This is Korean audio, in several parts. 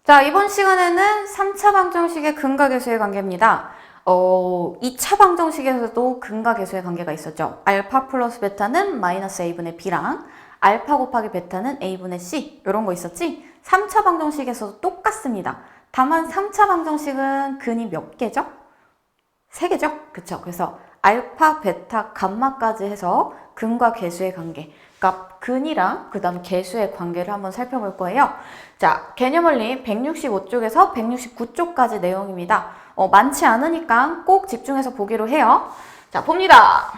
자, 이번 시간에는 3차 방정식의 근각계수의 관계입니다. 2차 방정식에서도 근각계수의 관계가 있었죠. 알파 플러스 베타는 마이너스 a분의 b랑 알파 곱하기 베타는 a분의 c 이런 거 있었지? 3차 방정식에서도 똑같습니다. 다만 3차 방정식은 근이 몇 개죠? 3개죠? 그쵸? 그래서 알파, 베타, 감마까지 해서 근과 계수의 관계, 그러니까 근이랑 그 다음 계수의 관계를 한번 살펴볼 거예요. 자, 개념 원리 165쪽에서 169쪽까지 내용입니다. 많지 않으니까 꼭 집중해서 보기로 해요. 자, 봅니다.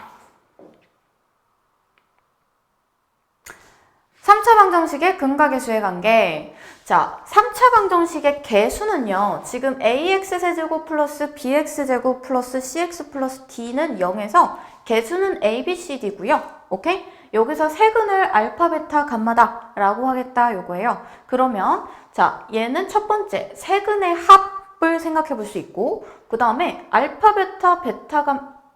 3차 방정식의 근과 계수의 관계. 자, 3차 방정식의 계수는요. 지금 ax세제곱 플러스 bx제곱 플러스 cx 플러스 d는 0에서 계수는 a, b, c, d고요. 오케이? 여기서 세근을 알파, 베타, 감마다 라고 하겠다 요거예요. 그러면 자, 얘는 첫 번째 세근의 합을 생각해 볼 수 있고 그 다음에 알파, 베타, 베타,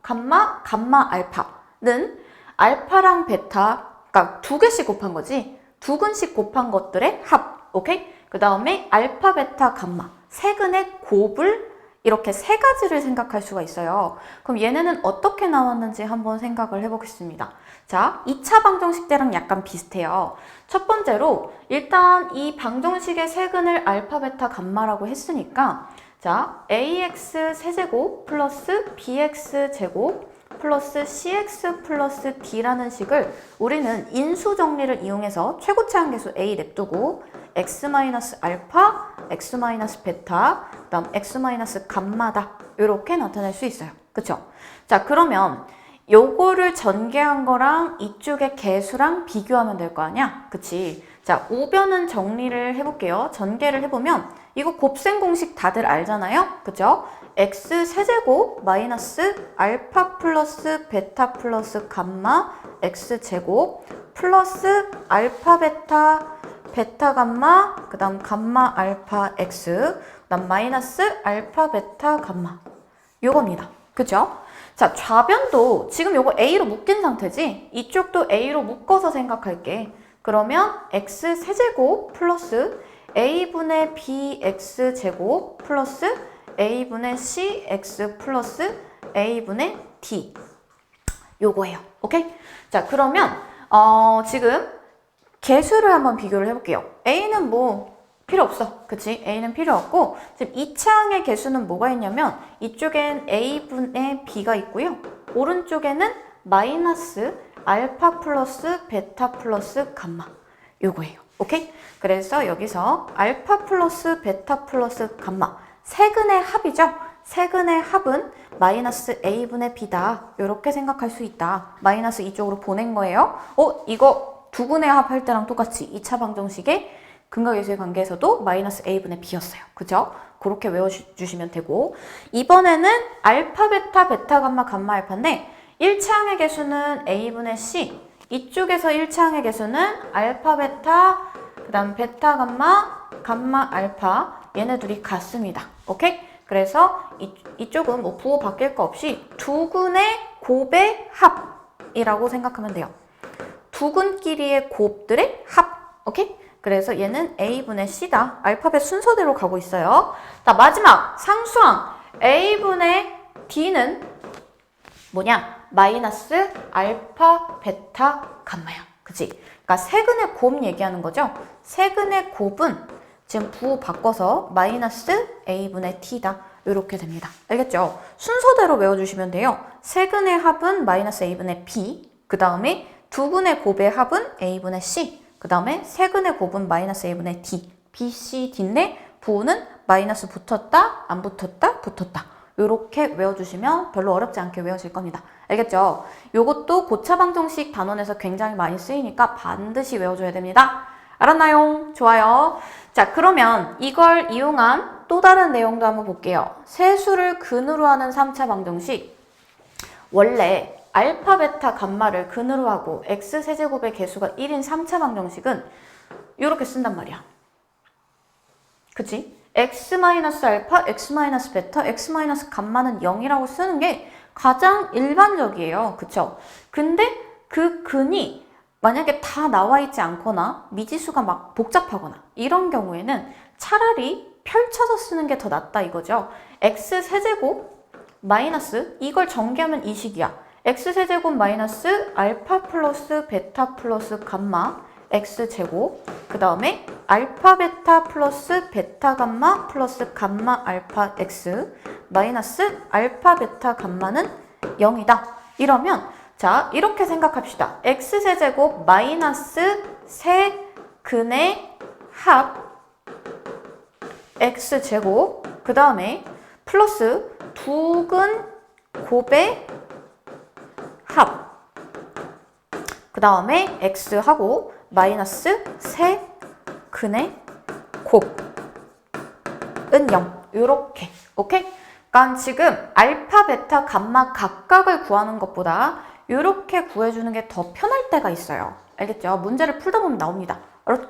감마, 감마, 알파는 알파랑 베타 그러니까 2개씩 곱한 거지. 2근씩 곱한 것들의 합. 오케이? 그 다음에 알파, 베타, 감마. 세근의 곱을 이렇게 세 가지를 생각할 수가 있어요. 그럼 얘네는 어떻게 나왔는지 한번 생각을 해보겠습니다. 자, 2차 방정식 때랑 약간 비슷해요. 첫 번째로 일단 이 방정식의 세근을 알파, 베타, 감마라고 했으니까 자, ax 세제곱 플러스 bx 제곱 플러스 cx 플러스 d라는 식을 우리는 인수 정리를 이용해서 최고차항 계수 a 냅두고 x-알파, x-베타, 그 다음 x-감마다 이렇게 나타낼 수 있어요. 그쵸? 자, 그러면 요거를 전개한 거랑 이쪽의 계수랑 비교하면 될 거 아니야? 그치? 자, 우변은 정리를 해볼게요. 전개를 해보면 이거 곱셈 공식 다들 알잖아요? 그죠? x 세제곱 마이너스 알파 플러스 베타 플러스 감마 x 제곱 플러스 알파 베타 베타 감마 그 다음 감마 알파 x 그 다음 마이너스 알파 베타 감마 요겁니다. 그죠? 자, 좌변도 지금 요거 a로 묶인 상태지? 이쪽도 a로 묶어서 생각할게. 그러면 x 세제곱 플러스 a분의 bx 제곱 플러스 a분의 cx 플러스 a분의 d 요거예요. 오케이? 자, 그러면 지금 계수를 한번 비교를 해볼게요. a는 뭐 필요 없어. 그치? a는 필요 없고 지금 2차항의 계수는 뭐가 있냐면 이쪽엔 a분의 b가 있고요. 오른쪽에는 마이너스 알파 플러스 베타 플러스 감마 요거예요. 오케이? 그래서 여기서 알파 플러스 베타 플러스 감마 세근의 합이죠. 세근의 합은 마이너스 a분의 b다. 이렇게 생각할 수 있다. 마이너스 이쪽으로 보낸 거예요. 이거 두근의 합할 때랑 똑같이 2차 방정식의 근각계수의 관계에서도 마이너스 a분의 b였어요. 그죠? 그렇게 외워주시면 되고 이번에는 알파, 베타, 베타, 감마, 감마, 알파인데 1차항의 계수는 a분의 c 이쪽에서 1차항의 계수는 알파, 베타, 그 다음 베타, 감마, 감마, 알파 얘네 둘이 같습니다. 오케이? 그래서 이쪽은 뭐 부호 바뀔 거 없이 두근의 곱의 합이라고 생각하면 돼요. 두근끼리의 곱들의 합. 오케이? 그래서 얘는 a분의 c다. 알파벳 순서대로 가고 있어요. 자, 마지막 상수항 a분의 d는 뭐냐? 마이너스 알파, 베타, 감마야. 그치? 그러니까 세근의 곱 얘기하는 거죠. 세근의 곱은 지금 부호 바꿔서 마이너스 a분의 t다. 이렇게 됩니다. 알겠죠? 순서대로 외워주시면 돼요. 세근의 합은 마이너스 a분의 b, 그 다음에 두근의 곱의 합은 a분의 c, 그 다음에 세근의 곱은 마이너스 a분의 d, b, c, d인데 부호는 마이너스 붙었다, 안 붙었다, 붙었다. 이렇게 외워주시면 별로 어렵지 않게 외워질 겁니다. 알겠죠? 요것도 고차 방정식 단원에서 굉장히 많이 쓰이니까 반드시 외워줘야 됩니다. 알았나요? 좋아요. 자, 그러면 이걸 이용한 또 다른 내용도 한번 볼게요. 세수를 근으로 하는 3차 방정식. 원래 알파, 베타, 감마를 근으로 하고 x 세제곱의 개수가 1인 3차 방정식은 이렇게 쓴단 말이야. 그치? x-알파, x-베타, x-감마는 0이라고 쓰는 게 가장 일반적이에요. 그쵸? 근데 그 근이 만약에 다 나와 있지 않거나 미지수가 막 복잡하거나 이런 경우에는 차라리 펼쳐서 쓰는 게 더 낫다 이거죠. x세제곱 마이너스 이걸 전개하면 이 식이야. x세제곱 마이너스 알파 플러스 베타 플러스 감마 x제곱 그 다음에 알파 베타 플러스 베타 감마 플러스 감마 알파 x 마이너스 알파 베타 감마는 0이다. 이러면 자 이렇게 생각합시다. x세제곱 마이너스 세근의 합 x제곱 그 다음에 플러스 두근 곱의 합 그 다음에 x하고 마이너스 세근의 곱은 0 요렇게 오케이? 그러니까 지금 알파, 베타, 감마 각각을 구하는 것보다 요렇게 구해주는 게 더 편할 때가 있어요. 알겠죠? 문제를 풀다 보면 나옵니다.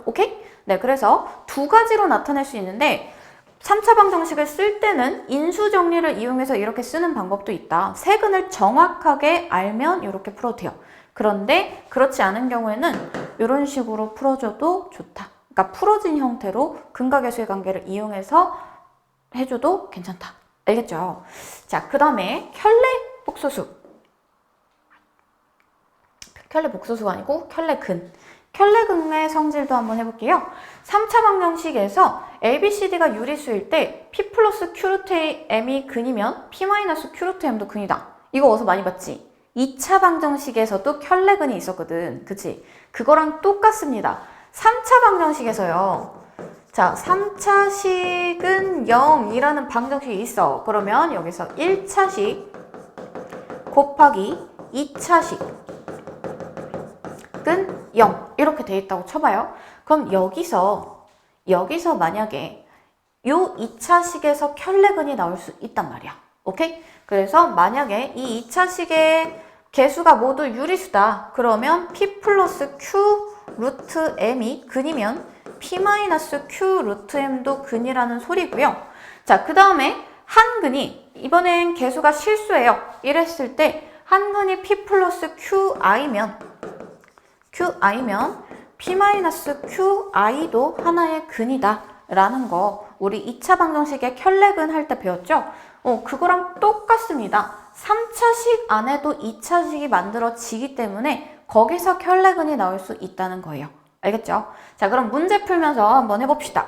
오케이? 네, 그래서 두 가지로 나타낼 수 있는데 3차 방정식을 쓸 때는 인수 정리를 이용해서 이렇게 쓰는 방법도 있다. 세근을 정확하게 알면 이렇게 풀어도 돼요. 그런데 그렇지 않은 경우에는 이런 식으로 풀어줘도 좋다. 그러니까 풀어진 형태로 근각계수의 관계를 이용해서 해줘도 괜찮다. 알겠죠? 자, 그 다음에 켤레 복소수. 켤레 복소수가 아니고 켤레근. 켤레근의 성질도 한번 해볼게요. 3차 방정식에서 ABCD가 유리수일 때 P 플러스 Q 루트 M이 근이면 P 마이너스 Q 루트 M도 근이다. 이거 어디서 많이 봤지? 2차 방정식에서도 켤레근이 있었거든. 그치? 그거랑 똑같습니다. 3차 방정식에서요. 자, 3차식은 0이라는 방정식이 있어. 그러면 여기서 1차식 곱하기 2차식은 0 이렇게 돼 있다고 쳐봐요. 그럼 여기서 만약에 요 2차식에서 켤레근이 나올 수 있단 말이야. 오케이? 그래서 만약에 이 2차식의 개수가 모두 유리수다. 그러면 P 플러스 Q 루트 M이 근이면 P 마이너스 Q 루트 M도 근이라는 소리고요. 자, 그 다음에 한 근이 이번엔 개수가 실수예요. 이랬을 때 한 근이 P 플러스 QI면 P 마이너스 QI도 하나의 근이다 라는 거 우리 2차 방정식의 켤레근 할 때 배웠죠? 그거랑 똑같습니다. 3차식 안에도 2차식이 만들어지기 때문에 거기서 켤레근이 나올 수 있다는 거예요. 알겠죠? 자, 그럼 문제 풀면서 한번 해봅시다.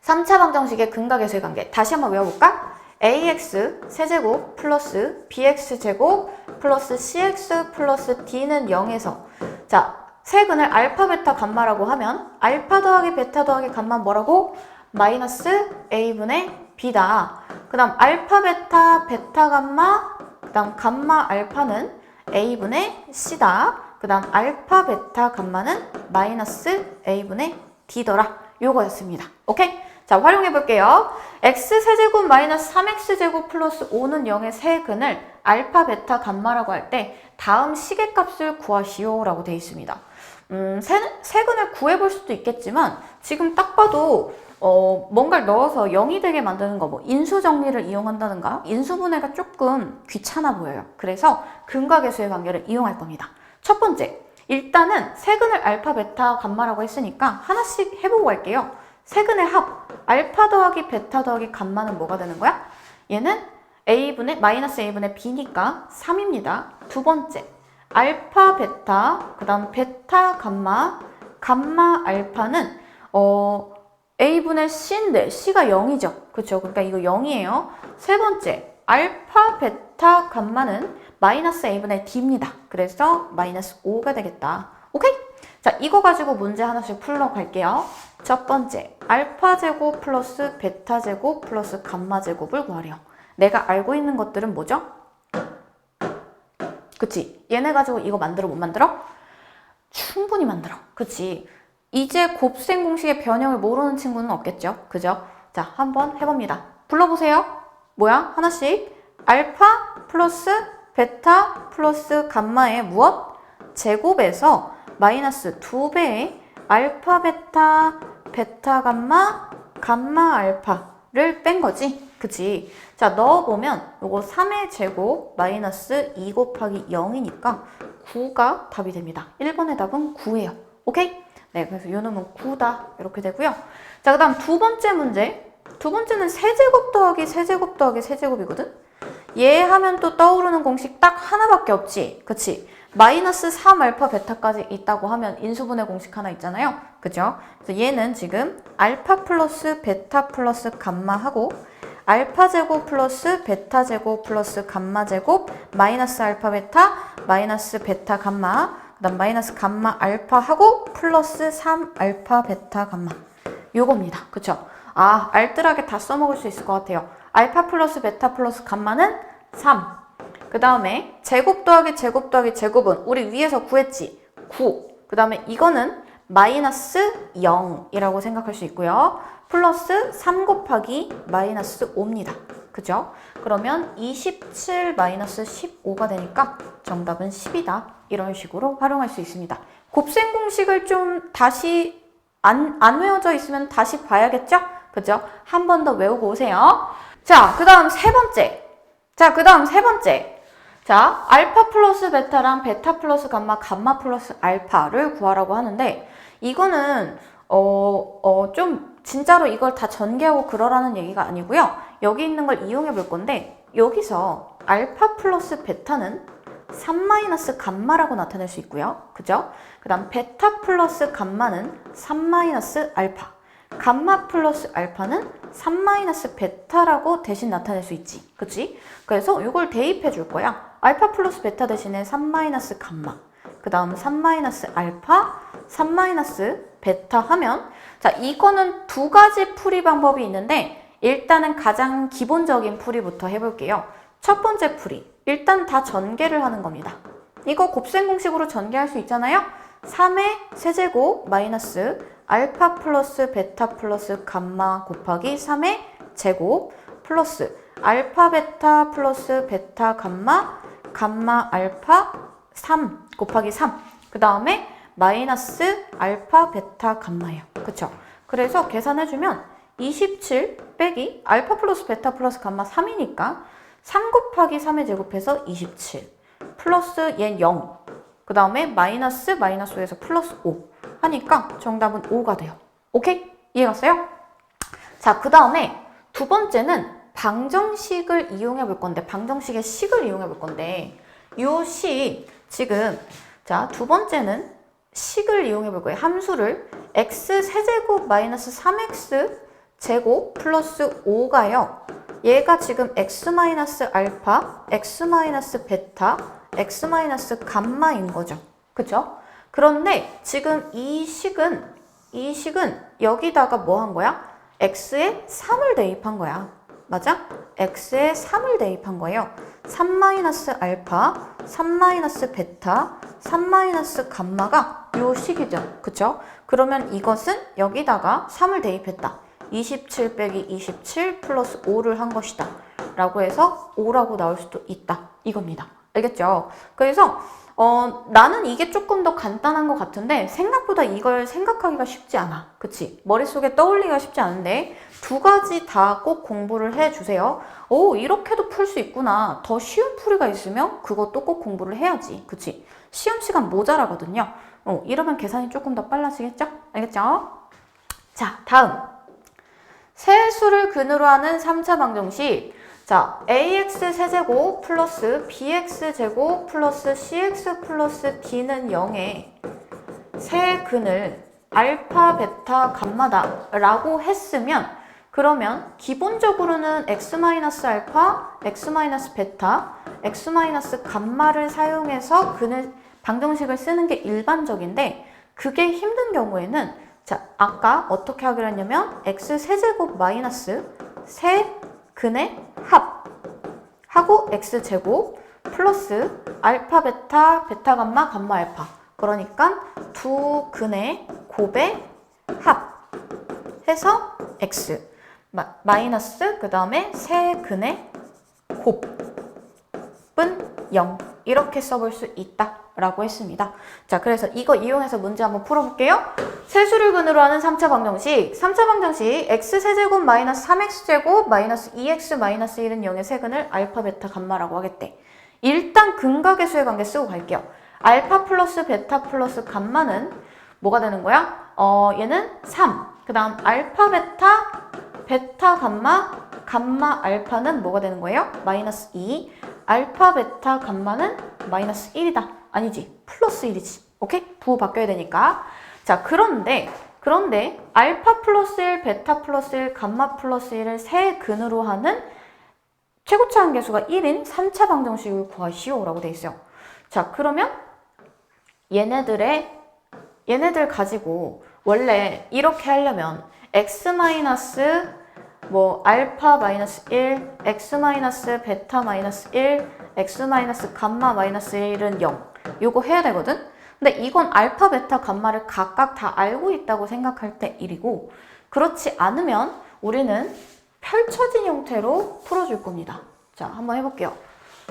3차 방정식의 근각계수의 관계 다시 한번 외워볼까? ax 세제곱 플러스 bx제곱 플러스 cx 플러스 d는 0에서 자, 세근을 알파, 베타, 감마라고 하면 알파 더하기 베타 더하기 감마 뭐라고? 마이너스 a분의 b다. 그 다음 알파, 베타, 베타, 감마 그 다음 감마, 알파는 a분의 c다. 그 다음 알파, 베타, 감마는 마이너스 a분의 d더라. 요거였습니다. 오케이? 자, 활용해 볼게요. x세제곱 마이너스 3x제곱 플러스 5는 0의 세근을 알파, 베타, 감마라고 할 때 다음 식의 값을 구하시오 라고 되어 있습니다. 세근을 구해볼 수도 있겠지만 지금 딱 봐도 뭔가를 넣어서 0이 되게 만드는 거, 뭐 인수 정리를 이용한다든가 인수분해가 조금 귀찮아 보여요. 그래서 근각계수의 관계를 이용할 겁니다. 첫 번째, 일단은 세근을 알파, 베타, 감마라고 했으니까 하나씩 해보고 갈게요. 세근의 합, 알파 더하기 베타 더하기 감마는 뭐가 되는 거야? 얘는 a분의 마이너스 a분의 b니까 3입니다. 두 번째, 알파, 베타, 그 다음 베타, 감마, 감마, 알파는 a분의 c인데 c가 0이죠. 그렇죠? 그러니까 이거 0이에요. 세 번째, 알파, 베타, 감마는 마이너스 a분의 d입니다. 그래서 마이너스 5가 되겠다. 오케이? 자, 이거 가지고 문제 하나씩 풀러 갈게요. 첫 번째, 알파 제곱 플러스 베타 제곱 플러스 감마 제곱을 구하래요. 내가 알고 있는 것들은 뭐죠? 그치? 얘네 가지고 이거 만들어 못 만들어? 충분히 만들어. 그치? 이제 곱셈 공식의 변형을 모르는 친구는 없겠죠? 그죠? 자, 한번 해봅니다. 불러보세요. 뭐야? 하나씩. 알파 플러스 베타 플러스 감마의 무엇? 제곱에서 마이너스 2배의 알파 베타 베타 감마 감마 알파 를 뺀 거지. 그치? 자, 넣어보면 요거 3의 제곱 마이너스 2 곱하기 0이니까 9가 답이 됩니다. 1번의 답은 9예요. 오케이? 네, 그래서 요 놈은 9다. 이렇게 되고요. 자, 그 다음 두 번째 문제. 두 번째는 세제곱 더하기 세제곱 더하기 세제곱이거든? 얘 하면 또 떠오르는 공식 딱 하나밖에 없지. 그치? 마이너스 3알파 베타까지 있다고 하면 인수분해 공식 하나 있잖아요. 그죠? 그래서 얘는 지금 알파 플러스 베타 플러스 감마하고 알파 제곱 플러스 베타 제곱 플러스 감마 제곱 마이너스 알파 베타 마이너스 베타 감마 그다음 마이너스 감마 알파 하고 플러스 3알파 베타 감마 요겁니다. 그쵸? 아, 알뜰하게 다 써먹을 수 있을 것 같아요. 알파 플러스 베타 플러스 감마는 3. 그 다음에 제곱 더하기 제곱 더하기 제곱은 우리 위에서 구했지? 9. 그 다음에 이거는 마이너스 0이라고 생각할 수 있고요. 플러스 3 곱하기 마이너스 5입니다. 그죠? 그러면 27 마이너스 15가 되니까 정답은 10이다. 이런 식으로 활용할 수 있습니다. 곱셈 공식을 좀 다시 안 외워져 있으면 다시 봐야겠죠? 그죠? 한 번 더 외우고 오세요. 자, 그 다음 세 번째. 자, 알파 플러스 베타랑 베타 플러스 감마, 감마 플러스 알파를 구하라고 하는데 이거는 좀 진짜로 이걸 다 전개하고 그러라는 얘기가 아니고요. 여기 있는 걸 이용해 볼 건데 여기서 알파 플러스 베타는 3 마이너스 감마라고 나타낼 수 있고요. 그죠? 그 다음 베타 플러스 감마는 3 마이너스 알파 감마 플러스 알파는 3 마이너스 베타라고 대신 나타낼 수 있지. 그치? 그래서 이걸 대입해 줄 거야. 알파 플러스 베타 대신에 3 마이너스 감마 그 다음 3 마이너스 알파 3 마이너스 베타 하면 자, 이거는 두 가지 풀이 방법이 있는데 일단은 가장 기본적인 풀이부터 해볼게요. 첫 번째 풀이 일단 다 전개를 하는 겁니다. 이거 곱셈 공식으로 전개할 수 있잖아요. 3의 세제곱 마이너스 알파 플러스 베타 플러스 감마 곱하기 3의 제곱 플러스 알파 베타 플러스 베타 감마 감마 알파 3 곱하기 3 그 다음에 마이너스 알파 베타 감마예요. 그쵸? 그래서 계산해주면 27 빼기 알파 플러스 베타 플러스 감마 3이니까 3 곱하기 3의 제곱해서 27 플러스 얘 0 그 다음에 마이너스 5에서 플러스 5 하니까 정답은 5가 돼요. 오케이? 이해갔어요? 자, 그 다음에 두 번째는 방정식을 이용해 볼 건데 방정식의 식을 이용해 볼 건데 요 식 지금 자, 두 번째는 식을 이용해 볼 거예요. 함수를 x 세제곱 마이너스 3x 제곱 플러스 5가요. 얘가 지금 x 마이너스 알파, x 마이너스 베타, x 마이너스 감마인 거죠. 그쵸? 그런데 지금 이 식은 여기다가 뭐 한 거야? x에 3을 대입한 거야. 맞아? x에 3을 대입한 거예요. 3 마이너스 알파, 3 마이너스 베타, 3 마이너스 감마가 요 식이죠. 그쵸? 그러면 이것은 여기다가 3을 대입했다. 27 빼기 27 플러스 5를 한 것이다. 라고 해서 5라고 나올 수도 있다. 이겁니다. 알겠죠? 그래서 나는 이게 조금 더 간단한 것 같은데 생각보다 이걸 생각하기가 쉽지 않아. 그치? 머릿속에 떠올리기가 쉽지 않은데 두 가지 다 꼭 공부를 해주세요. 오, 이렇게도 풀 수 있구나. 더 쉬운 풀이가 있으면 그것도 꼭 공부를 해야지. 그치? 시험 시간 모자라거든요. 이러면 계산이 조금 더 빨라지겠죠? 알겠죠? 자, 다음. 세 수를 근으로 하는 3차 방정식. 자, ax 세제곱 플러스 bx 제곱 플러스 cx 플러스 d는 0에 세 근을 알파, 베타, 감마다 라고 했으면 그러면 기본적으로는 x-알파, x-베타, x-감마를 사용해서 근을 방정식을 쓰는 게 일반적인데 그게 힘든 경우에는 자, 아까 어떻게 하기로 했냐면 x 세제곱 마이너스 세 근의 합 하고 x제곱 플러스 알파 베타 베타 감마 감마 알파 그러니까 두 근의 곱의 합 해서 x 마이너스 그 다음에 세 근의 곱은 0 이렇게 써볼 수 있다. 라고 했습니다. 자, 그래서 이거 이용해서 문제 한번 풀어볼게요. 세수를 근으로 하는 3차 방정식. 3차 방정식 x세제곱 마이너스 3x제곱 마이너스 2x 마이너스 1은 0의 세근을 알파, 베타, 감마라고 하겠대. 일단 근각의 관계 쓰고 갈게요. 알파 플러스 베타 플러스 감마는 뭐가 되는 거야? 얘는 3. 그 다음 알파, 베타, 베타, 감마, 감마, 알파는 뭐가 되는 거예요? 마이너스 2. 알파, 베타, 감마는 마이너스 1이다. 아니지. 플러스 1이지. 오케이? 부호 바뀌어야 되니까. 자, 그런데 알파 플러스 1, 베타 플러스 1, 감마 플러스 1을 세 근으로 하는 최고차 함계수가 1인 3차 방정식을 구하시오 라고 돼 있어요. 자, 그러면 얘네들 가지고 원래 이렇게 하려면 x 마이너스 알파 마이너스 1, x 마이너스 베타 마이너스 1, x 마이너스 감마 마이너스 1은 0. 요거 해야 되거든? 근데 이건 알파, 베타, 감마를 각각 다 알고 있다고 생각할 때 1이고, 그렇지 않으면 우리는 펼쳐진 형태로 풀어줄 겁니다. 자, 한번 해볼게요.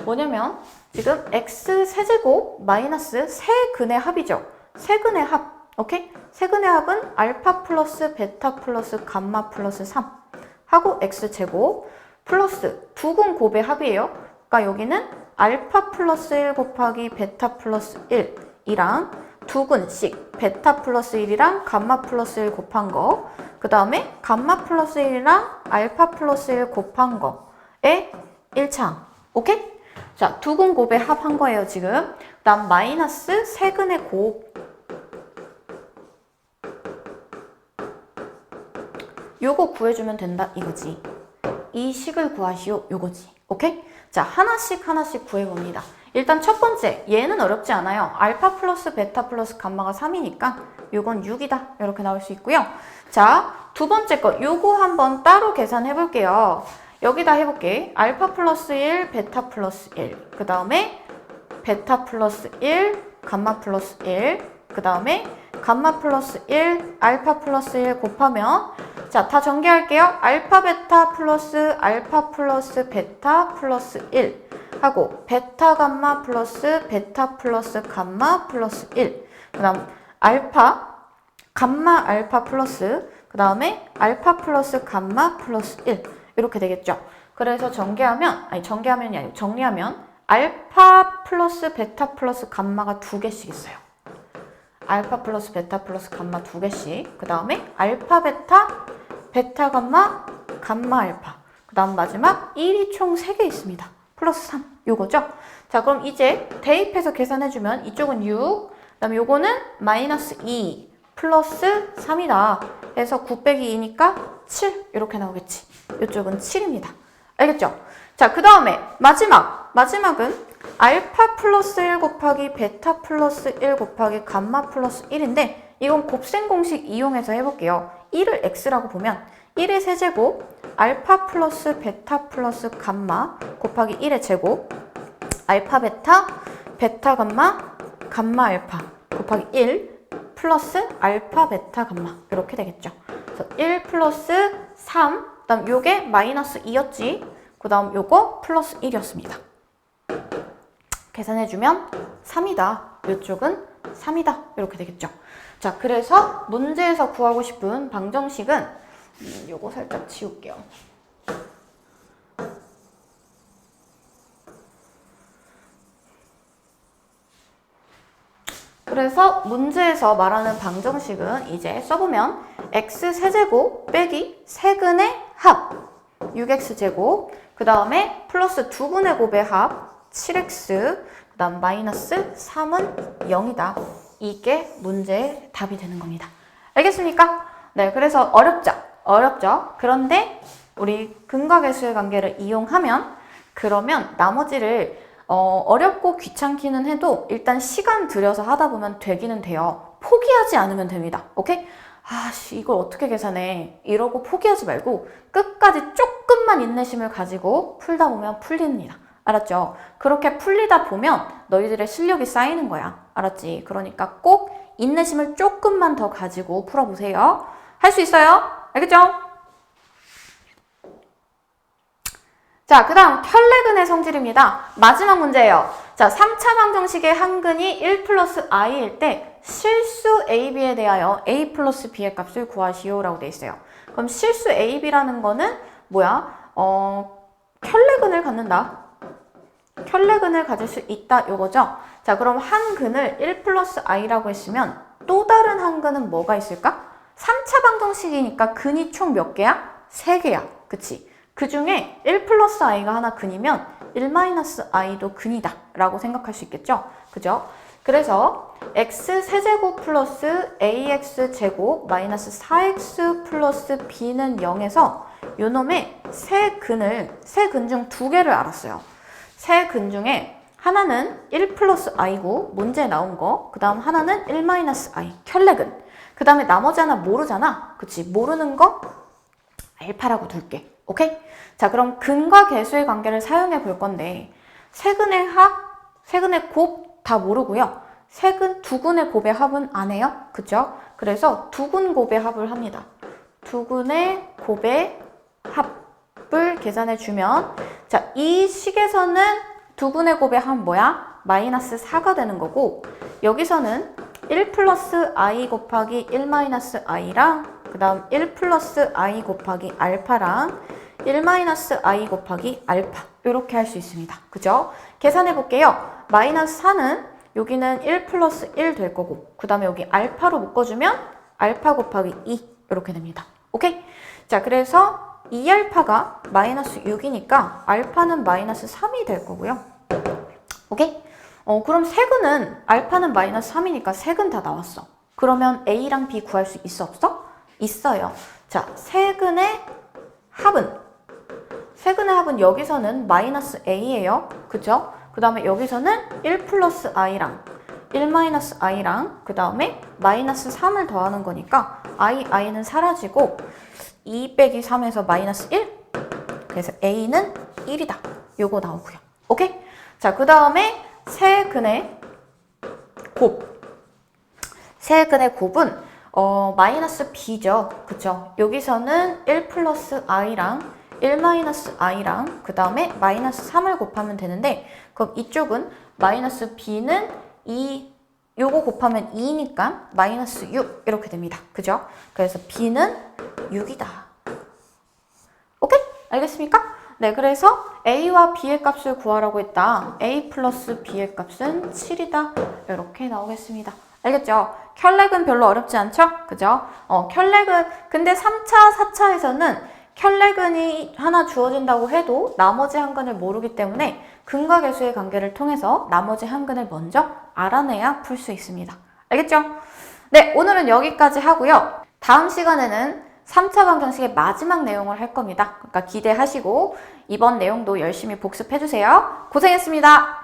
뭐냐면 지금 x 세제곱 마이너스 세근의 합이죠. 세근의 합. 오케이? 세근의 합은 알파 플러스 베타 플러스 감마 플러스 3 하고 x제곱 플러스 두근 곱의 합이에요. 그러니까 여기는 알파 플러스 1 곱하기 베타 플러스 1이랑 두근씩 베타 플러스 1이랑 감마 플러스 1 곱한 거, 그 다음에 감마 플러스 1이랑 알파 플러스 1 곱한 거의 1차항. 오케이? 자, 두근 곱의 합 한 거예요, 지금. 그 다음 마이너스 세근의 곱. 요거 구해주면 된다 이거지. 이 식을 구하시오 요거지. 오케이? 자, 하나씩 구해봅니다. 일단 첫 번째, 얘는 어렵지 않아요. 알파 플러스 베타 플러스 감마가 3이니까 요건 6이다 이렇게 나올 수 있고요. 자, 두 번째 거 요거 한번 따로 계산해 볼게요. 여기다 해볼게. 알파 플러스 1, 베타 플러스 1, 그 다음에 베타 플러스 1, 감마 플러스 1, 그 다음에 감마 플러스 1, 알파 플러스 1 곱하면, 자, 다 전개할게요. 알파 베타 플러스 베타 플러스 1 하고 베타 감마 플러스 베타 플러스 감마 플러스 1, 그 다음 알파 감마 알파 플러스, 그 다음에 알파 플러스 감마 플러스 1 이렇게 되겠죠. 그래서 정리하면 알파 플러스 베타 플러스 감마가 2개씩 있어요. 알파 플러스 베타 플러스 감마 2개씩, 그 다음에 알파 베타, 베타 감마, 감마 알파, 그 다음 마지막 1이 총 3개 있습니다. 플러스 3 요거죠. 자, 그럼 이제 대입해서 계산해주면 이쪽은 6, 그 다음에 요거는 마이너스 2 플러스 3이다 해서 9 빼기 2니까 7 이렇게 나오겠지. 이쪽은 7입니다. 알겠죠? 자, 그 다음에 마지막은 알파 플러스 1 곱하기 베타 플러스 1 곱하기 감마 플러스 1인데 이건 곱셈 공식 이용해서 해볼게요. 1을 x라고 보면 1의 세제곱 알파 플러스 베타 플러스 감마 곱하기 1의 제곱 알파 베타, 베타 감마, 감마 알파 곱하기 1 플러스 알파 베타 감마 이렇게 되겠죠. 그래서 1 플러스 3, 그 다음 요게 마이너스 2였지. 그 다음 요거 플러스 1이었습니다. 계산해주면 3이다. 이쪽은 3이다. 이렇게 되겠죠. 자, 그래서 문제에서 구하고 싶은 방정식은 요거 살짝 지울게요. 그래서 문제에서 말하는 방정식은 이제 써보면 x 세제곱 빼기 세근의 합 6x제곱, 그 다음에 플러스 두근의 곱의 합 7x, 그 다음 마이너스 3은 0이다. 이게 문제의 답이 되는 겁니다. 알겠습니까? 네, 그래서 어렵죠? 그런데 우리 근각계수의 관계를 이용하면 그러면 나머지를 어렵고 귀찮기는 해도 일단 시간 들여서 하다 보면 되기는 돼요. 포기하지 않으면 됩니다. 오케이? 아씨, 이걸 어떻게 계산해? 이러고 포기하지 말고 끝까지 조금만 인내심을 가지고 풀다 보면 풀립니다. 알았죠? 그렇게 풀리다 보면 너희들의 실력이 쌓이는 거야. 알았지? 그러니까 꼭 인내심을 조금만 더 가지고 풀어보세요. 할 수 있어요? 알겠죠? 자, 그 다음 혈내근의 성질입니다. 마지막 문제예요. 자, 자, 3차 방정식의 한근이 1 플러스 i일 때 실수 ab에 대하여 a 플러스 b의 값을 구하시오라고 돼 있어요. 그럼 실수 ab라는 거는 뭐야? 켤레근을 갖는다. 켤레근을 가질 수 있다 요거죠. 자, 그럼 한 근을 1 플러스 i라고 했으면 또 다른 한 근은 뭐가 있을까? 3차 방정식이니까 근이 총 몇 개야? 3개야. 그치? 그 중에 1 플러스 i가 하나 근이면 1 마이너스 i도 근이다 라고 생각할 수 있겠죠? 그죠? 그래서 x 세제곱 플러스 ax 제곱 마이너스 4x 플러스 b는 0에서 요놈의 세 근 중 2개를 알았어요. 세 근 중에 하나는 1 플러스 i고 문제에 나온 거, 그 다음 하나는 1 마이너스 i 켤레근, 그 다음에 나머지 하나 모르잖아. 그치? 모르는 거 알파라고 둘게. 오케이? 자, 그럼 근과 계수의 관계를 사용해 볼 건데 세 근의 합, 세 근의 곱 다 모르고요. 두 근의 곱의 합은 안 해요. 그죠? 그래서 두 근 곱의 합을 합니다. 두 근의 곱의 합을 계산해 주면, 자, 이 식에서는 두 근의 곱의 합 뭐야? 마이너스 4가 되는 거고, 여기서는 1 플러스 i 곱하기 1 마이너스 i랑 그 다음 1 플러스 i 곱하기 알파랑 1 마이너스 i 곱하기 알파 이렇게 할 수 있습니다. 그죠? 계산해 볼게요. 마이너스 4는 여기는 1 플러스 1 될 거고, 그 다음에 여기 알파로 묶어주면 알파 곱하기 2 이렇게 됩니다. 오케이? 자, 그래서 2알파가 마이너스 6이니까 알파는 마이너스 3이 될 거고요. 오케이? 그럼 세근은 알파는 마이너스 3이니까 세근 다 나왔어. 그러면 A랑 B 구할 수 있어 없어? 있어요. 자, 세근의 합은 여기서는 마이너스 A예요. 그죠? 그 다음에 여기서는 1 플러스 I랑 1 마이너스 I랑 그 다음에 마이너스 3을 더하는 거니까 I는 사라지고 2 빼기 3에서 마이너스 1. 그래서 A는 1이다. 요거 나오고요. 오케이? 자, 그 다음에 세근의 곱은 마이너스 b죠. 그쵸? 여기서는 1 플러스 i랑 1 마이너스 i랑 그 다음에 마이너스 3을 곱하면 되는데, 그럼 이쪽은 마이너스 b는 2, 요거 곱하면 2니까 마이너스 6 이렇게 됩니다. 그죠? 그래서 b는 6이다. 오케이? 알겠습니까? 네, 그래서 a와 b의 값을 구하라고 했다. a 플러스 b의 값은 7이다. 이렇게 나오겠습니다. 알겠죠? 켤레근 별로 어렵지 않죠? 그죠? 켤레근, 근데 3차, 4차에서는 켤레근이 하나 주어진다고 해도 나머지 한 근을 모르기 때문에 근과 계수의 관계를 통해서 나머지 한 근을 먼저 알아내야 풀 수 있습니다. 알겠죠? 네, 오늘은 여기까지 하고요. 다음 시간에는 3차 방정식의 마지막 내용을 할 겁니다. 그러니까 기대하시고 이번 내용도 열심히 복습해주세요. 고생했습니다.